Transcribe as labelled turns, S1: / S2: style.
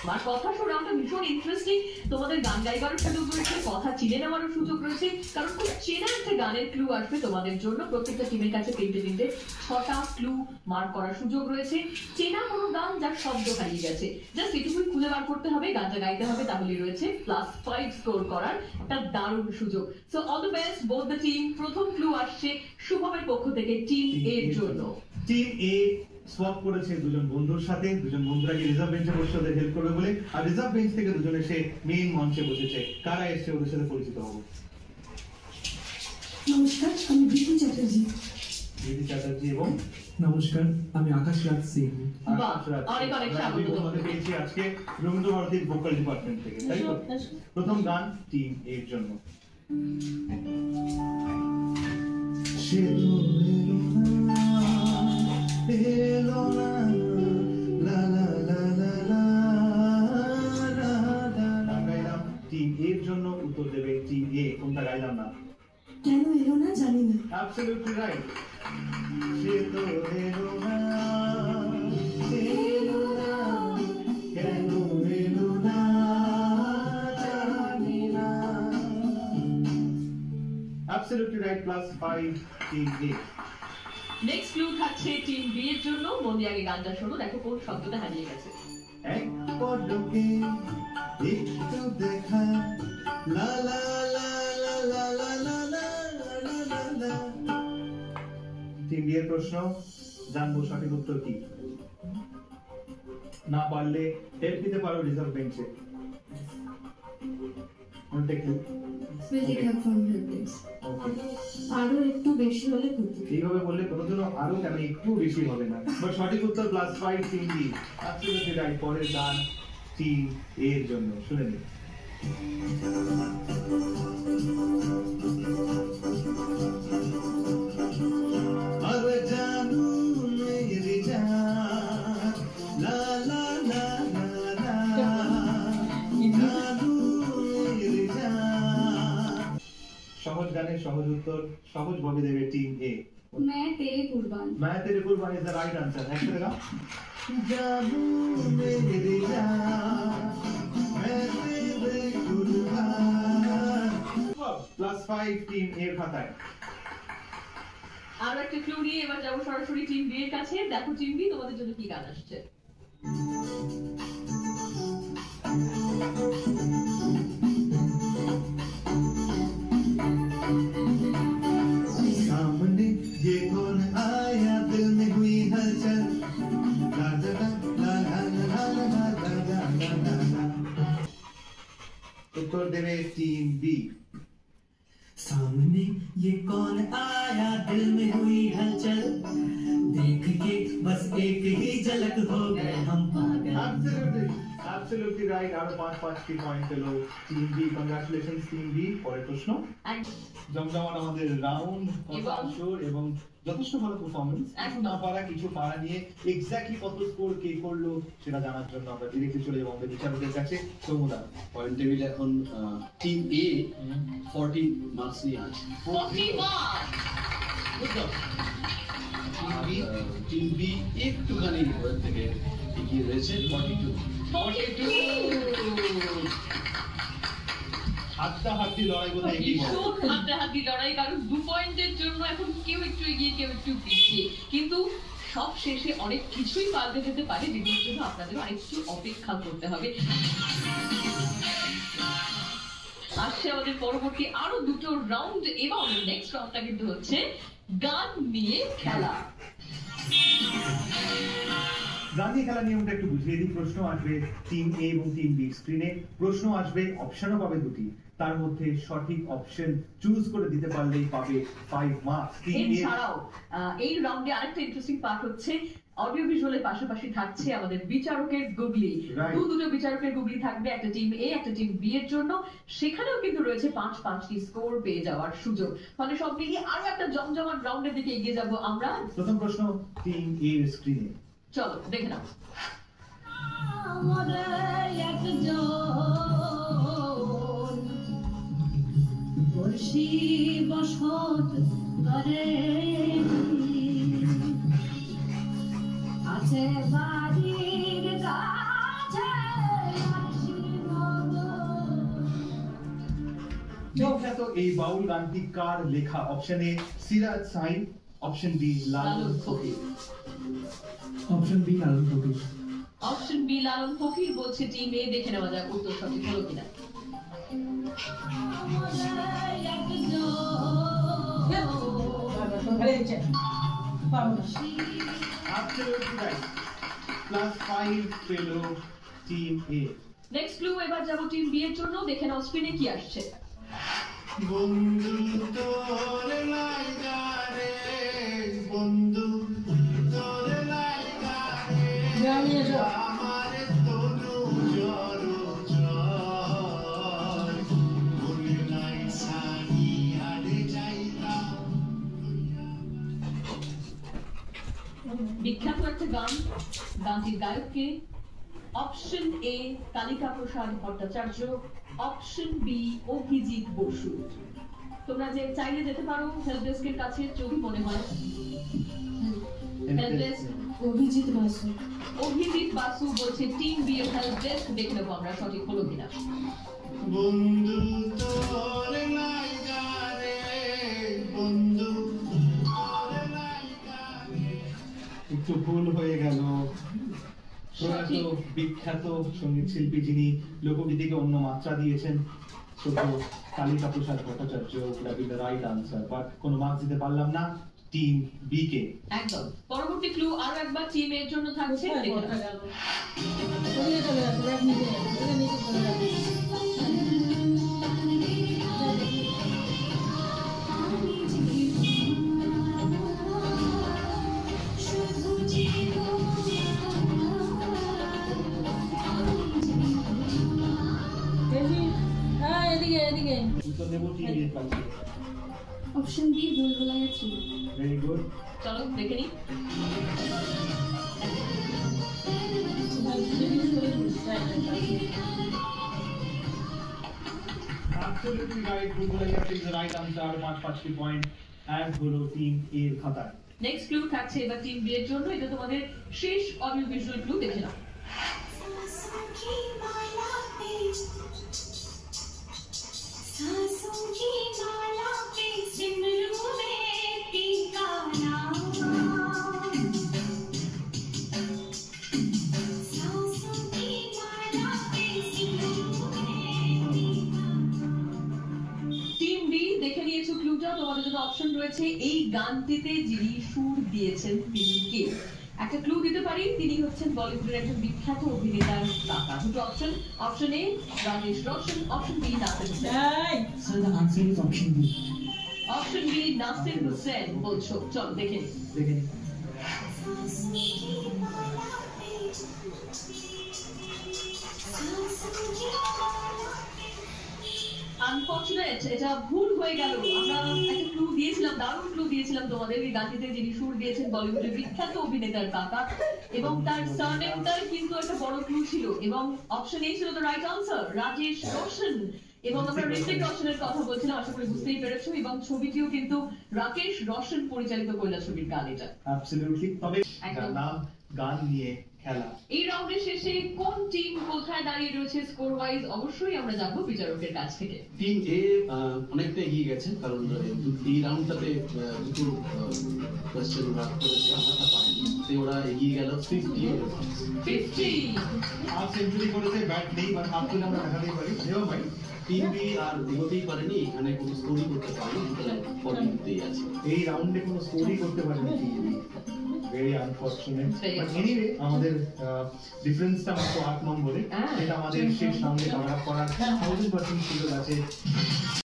S1: আমার কথা শোনাটা ভীষণ ইন্টারেস্টিং। তোমাদের গান গাইবারও সুযোগ রয়েছে, কথা চিনে নেওয়ারও সুযোগ রয়েছে, কারণ খুব চেনা একটা গানের ক্লু আসবে তোমাদের জন্য। প্রত্যেকটা টিমের কাছে তিনটে 6টা ক্লু মার্ক করার সুযোগ রয়েছে। চেনা কোনো গান যার শব্দ হারিয়ে গেছে, জাস্ট এটুকুই খুঁজে বার করতে হবে, গানটা গাইতে হবে, তাহলেই রয়েছে +5 স্কোর করার একটা দারুণ সুযোগ। So all the best both the team. প্রথম ক্লু আসছে শুভমের পক্ষ থেকে টিম এর জন্য।
S2: টিম এ সোয়াপ করেছে দুজন বন্ধুর সাথে, দুজন বন্ধুরা গিয়ে রিজার্ভ বেঞ্চে বসে ওদের হেল্প করবে বলে, আর রিজার্ভ বেঞ্চ থেকে দুজন এসে মেইন মঞ্চে বসেছে। কারা এসছে ওদের সাথে পরিচিত হবো।
S3: নমস্কার, আমি বিধি চ্যাটার্জি।
S2: বিধি চ্যাটার্জি এবং
S4: নমস্কার, আমি আকাশ রাজ সিং।
S1: অনেক অনেক স্বাগত
S2: তোমাদের পেয়েছি আজকে রবীন্দ্রভারতীর ভোকাল ডিপার্টমেন্ট থেকে, তাই তো? প্রথম গান টিম এর জন্য। টিম এর জন্য উত্তর দেবে টিম এ। কোনটা গাইলাম না?
S3: কেন এলো না জানি না।
S2: Absolutely right. সে তো এলো না, কেন এলো না জানি না। অ্যাবসলিউটলি রাইট, +5 টিম এ।
S1: নেক্সট ক্লু থাকছে টিম বি এর জন্য। মন দিয়ে আগে গানটা শোনো, দেখো কোন শব্দটা হারিয়ে গেছে।
S2: এক পলকে একটু দেখা, লা লা লা লা লা লা লা লা লা লা লা। টিম বি এর প্রশ্ন, জানবো সঠিক উত্তর কি। না পারলে হেল্প নিতে পারো রিজার্ভ বেঞ্চে।
S3: আরো একটু বেশি হলে ক্ষতি।
S2: এইভাবে বললে কোনোদিনও আরো কেন একটু বেশি হবে না। বাট সঠিক উত্তর +5 টিম বি। Absolutely right. পরের গান টিম এর জন্য, শুনে নিন। আরে জানু মেরি জান, লা লা লা লা লা, জানু মেরি জান। সহজ গানের সহজ উত্তর সহজ ভাবে দেবে টিম এ।
S3: मैं तेरे कुर्बान।
S2: मैं तेरे कुर्बान इज द राइट आंसर। একসাথে গাও। জানু মেরি জান, मैं तेरे कुर्बान। +5 টিম এর খাতায়।
S1: আর একটা ক্লু নিয়ে এবার যাবো সরাসরি টিম বি এর কাছে। দেখো টিম বি তোমাদের জন্য কি গান আসছে।
S2: सामने ये कौन आया, दिल में हुई हलचल, ला ला ला ला ला ला ला ला ला ला। उत्तर देवे टीम बी।
S5: सामने ये कौन आया, दिल में हुई हलचल, देख के बस एक ही झलक हो गए हम पागल।
S2: Absolutely right. আরো 5টি পয়েন্ট পেল team B. Congratulations team B. পরের প্রশ্ন, জমজমাট আমাদের রাউন্ড, কথা সুর এবং যথেষ্ট ভালো পারফরম্যান্স। না পারা কিছু পারা নিয়ে এক্স্যাক্টলি কত স্কোর কে করলো সেটা জানার জন্য আমরা ডিরেক্টলি চলে যাবো আমাদের বিচারকের কাছে। সৌমদা,
S6: পয়েন্ট টেবিল এখন টিম এ 40 মার্কস নিয়ে আছে।
S1: 40 মার্ক।
S6: টিম বি একটুখানি ওর থেকে এগিয়ে রয়েছে 42।
S2: হাড্ডাহাড্ডি লড়াই বোধহয় এগিয়ে গেল।
S1: হাড্ডাহাড্ডি লড়াই, কারণ 2 পয়েন্টের জন্য এখন কেউ একটু এগিয়ে কেউ একটু পিছিয়ে, কিন্তু সব শেষে অনেক কিছুই পাল্টে যেতে পারে, যেগুলোর জন্য আপনাদের আরেকটু অপেক্ষা করতে হবে। আসছে আমাদের পরবর্তী আরো 2টো রাউন্ড, এবং নেক্সট রাউন্ডটা কিন্তু হচ্ছে গান নিয়ে খেলা।
S2: গান নিয়ে খেলা নিয়মটা একটু বুঝিয়ে দিই। প্রশ্ন আসবে টিম এ এবং টিম বি স্ক্রিনে। প্রশ্ন আসবে, অপশনও পাবে দুটি, তার মধ্যে সঠিক অপশন চুজ করে দিতে পারলেই পাবে 5 মার্কস।
S1: এছাড়াও এই রাউন্ডে আরেকটা ইন্টারেস্টিং পার্ট হচ্ছে অডিও ভিজুয়ালের পাশাপাশি থাকছে আমাদের বিচারকের গুগলি। দুটো বিচারকের গুগলি থাকবে, একটা টিম এ একটা টিম বি এর জন্য। সেখানেও কিন্তু রয়েছে 5টি স্কোর পেয়ে যাওয়ার সুযোগ। ফলে সব মিলিয়ে আরো একটা জমজমাট রাউন্ডের দিকে এগিয়ে যাব আমরা।
S2: প্রথম প্রশ্ন টিম এ স্ক্রিনে।
S1: চলো দেখে নাও।
S3: বসত করে আছে বাড়ির কাছে
S2: এই বাউল গানটি কার লেখা? Option A Siraj Sain, option B Lalon Fakir.
S4: Option B Lalon Fakir.
S1: Option B Lalon Fakir বলছে টিম এ। দেখে নেওয়া যাক উত্তর সঠিক হলো কিনা।
S2: Absolutely right. +5 পেল টিম এ।
S1: নেক্সট ক্লু এবার যাব টিম বি এর জন্য। দেখে নাও স্ক্রিনে কি আসছে।
S6: বন্ধু তোর লাইগা রে, বন্ধু তোর লাইগা রে, আমার তনু জ্বর জ্বর, মনে নাই সারি আরে যাইতাম।
S1: বিখ্যাত একটা গান। গানটির গায়ক কে? Option A Kalika Prasad Bhattacharya, option B Abhijit Basu. তোমরা যে চাইলে যেতে পারো হেল্প ডেস্কের কাছে যদি মনে হয়। Help desk
S3: Abhijit Basu.
S1: অভিজিৎ বাসু বলছে টিম বি এর হেল্প ডেস্ক। দেখে নেবো আমরা সঠিক হলো কিনা।
S6: বন্ধু তোর লাইগা রে, বন্ধু তোর লাইগা রে।
S2: একটু ভুল হয়ে গেল। প্রয়াত বিখ্যাত সঙ্গীত শিল্পী যিনি লোকগীতিকে অন্য মাত্রা দিয়েছেন, Kalika Prasad Bhattacharya would be the right answer, but কোনো মার্কস দিতে পারলাম না টিম বি কে।
S1: একদম। পরবর্তী ক্লু আরো একবার টিম এর জন্য থাকছে। দেখে নাও।
S2: উত্তর নেব টিম এর কাছে।
S3: অপশন বি বুলবুলাইয়া ছিল।
S2: Very good.
S1: চলো দেখে নি।
S2: Absolutely right. বুলবুলাইয়া is the right answer. 5টি পয়েন্ট অ্যাড হলো টিম এ এর খাতায়।
S1: নেক্সট ক্লু থাকছে এবার টিম বি এর জন্য। এটা তোমাদের শেষ অডিও ভিজুয়াল ক্লু। দেখে নাও। টিম বি দেখে নিয়েছো ক্লুটা। তোমাদের জন্য অপশন রয়েছে এই গানটিতে যিনি সুর দিয়েছেন তিনি কে। একটা ক্লু দিতে পারি, তিনি হচ্ছেন বলিউডের একজন বিখ্যাত অভিনেতার কাকা। দুটো option. Option A Rajesh Roshan, option B Nasir Hussain.
S5: Sir, the answer is option B.
S1: Option B Nasir Hussain বলছো। চল দেখে নি।
S5: দেখে নিন।
S1: আনফরচুনেট, এটা ভুল হয়ে গেল। আমরা একটা ক্লু দিয়েছিলাম, দারুণ ক্লু দিয়েছিলাম তোমাদের। এই গানটিতে যিনি সুর দিয়েছেন বলিউডের বিখ্যাত অভিনেতার কাকা, এবং তার সারনেমটার কিন্তু একটা বড় ক্লু ছিল। এবং অপশন এ ছিল the right answer, Rajesh Roshan. এবং আমরা ঋত্বিক রোশনের কথা বলছিলাম, আশা করি বুঝতেই পেরেছো। এবং ছবিটিও কিন্তু রাকেশ রোশন পরিচালিত কয়লা ছবির গান এটা।
S2: অ্যাবসলিউটলি। তবে
S1: একদম।
S2: নাম গান নিয়ে খেলা।
S1: এই রাউন্ডের শেষে কোন টিম কোথায় দাঁড়িয়ে রয়েছে স্কোর ওয়াইজ অবশ্যই আমরা জানবো বিচারকের কাছ থেকে।
S6: টিম এ অনেকটা এগিয়ে গেছে, কারণ এই রাউন্ডটাতে দুটো কোয়েশ্চেন ওরা করেছে, আমারটা পায়নি, তাই ওরা এগিয়ে গেল 50।
S2: হাফ সেঞ্চুরি করেছে, ব্যাট নেই, বাট হাফ তুলে আমরা দেখাতেই পারি। দেও ভাই,
S6: টিম বি আর এগোতেই পারেনি, এখানে কোনো স্কোরই করতে পারেনি, সুতরাং 40-তেই আছে।
S2: এই রাউন্ডে কোনো স্কোরই করতে পারেনি team B. Very unfortunate. But anyway, আমাদের ডিফারেন্সটা মাত্র 8 নম্বরে। এটা আমাদের শেষ রাউন্ডে কভার আপ করার 1000% সুযোগ আছে।